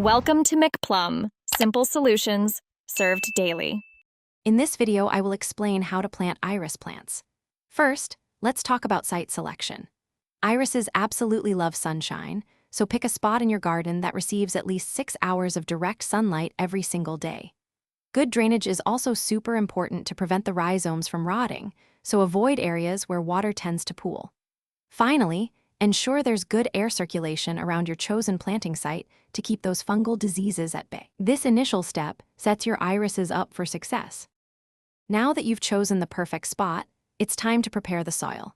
Welcome to McPlum, simple solutions served daily. In this video, I will explain how to plant iris plants. First, let's talk about site selection. Irises absolutely love sunshine, so pick a spot in your garden that receives at least 6 hours of direct sunlight every single day. Good drainage is also super important to prevent the rhizomes from rotting, so avoid areas where water tends to pool. Finally, ensure there's good air circulation around your chosen planting site to keep those fungal diseases at bay. This initial step sets your irises up for success. Now that you've chosen the perfect spot, it's time to prepare the soil.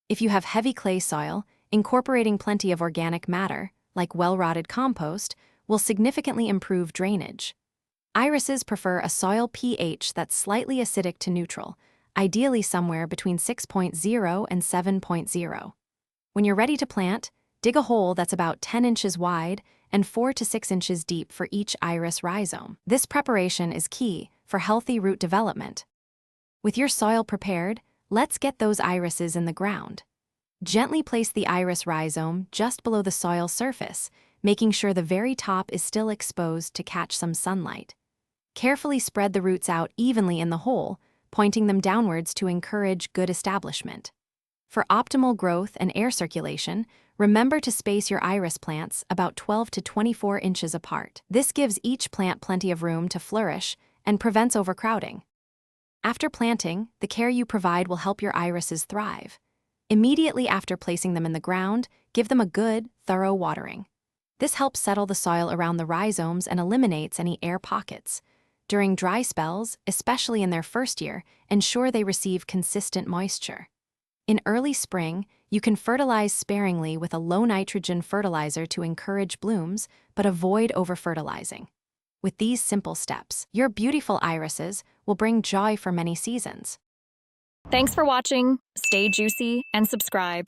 If you have heavy clay soil, incorporating plenty of organic matter, like well-rotted compost, will significantly improve drainage. Irises prefer a soil pH that's slightly acidic to neutral, ideally somewhere between 6.0 and 7.0. When you're ready to plant, dig a hole that's about 10 inches wide and 4 to 6 inches deep for each iris rhizome. This preparation is key for healthy root development. With your soil prepared, let's get those irises in the ground. Gently place the iris rhizome just below the soil surface, making sure the very top is still exposed to catch some sunlight. Carefully spread the roots out evenly in the hole, pointing them downwards to encourage good establishment. For optimal growth and air circulation, remember to space your iris plants about 12 to 24 inches apart. This gives each plant plenty of room to flourish and prevents overcrowding. After planting, the care you provide will help your irises thrive. Immediately after placing them in the ground, give them a good, thorough watering. This helps settle the soil around the rhizomes and eliminates any air pockets. During dry spells, especially in their first year, ensure they receive consistent moisture. In early spring, you can fertilize sparingly with a low-nitrogen fertilizer to encourage blooms, but avoid over-fertilizing. With these simple steps, your beautiful irises will bring joy for many seasons. Thanks for watching. Stay juicy and subscribe.